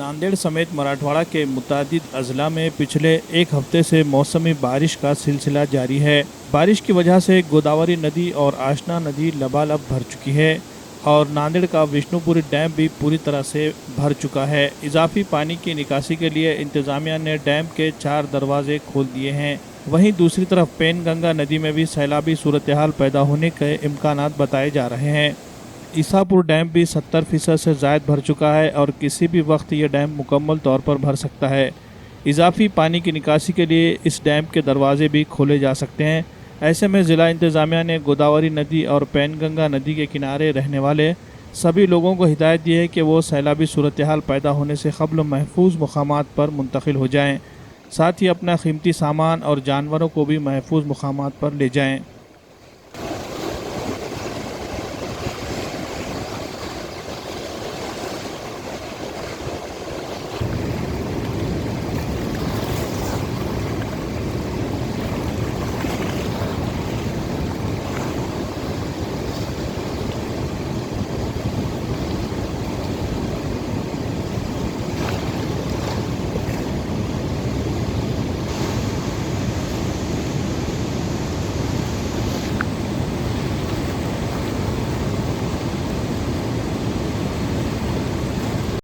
नांदेड़ समेत मराठवाड़ा के मुतादिद अजला में पिछले एक हफ्ते से मौसमी बारिश का सिलसिला जारी है। बारिश की वजह से गोदावरी नदी और आशना नदी लबालब भर चुकी है और नांदेड़ का विष्णुपुरी डैम भी पूरी तरह से भर चुका है। इजाफी पानी की निकासी के लिए इंतजामिया ने डैम के 4 दरवाजे खोल दिए हैं। वहीं दूसरी तरफ पेनगंगा नदी में भी सैलाबी सूरत-ए-हाल पैदा होने के इम्कानात बताए जा रहे हैं। ईसापुर डैम भी 70% से ज़ायद भर चुका है और किसी भी वक्त ये डैम मुकम्मल तौर पर भर सकता है। इजाफी पानी की निकासी के लिए इस डैम के दरवाजे भी खोले जा सकते हैं। ऐसे में ज़िला इंतज़ामिया ने गोदावरी नदी और पेनगंगा नदी के किनारे रहने वाले सभी लोगों को हिदायत दी है कि वो सैलाबी सूरत-ए-हाल पैदा होने से क़ब्ल महफूज मकामात पर मुंतकिल हो जाएँ, साथ ही अपना कीमती सामान और जानवरों को भी महफूज मकामात पर ले जाएँ।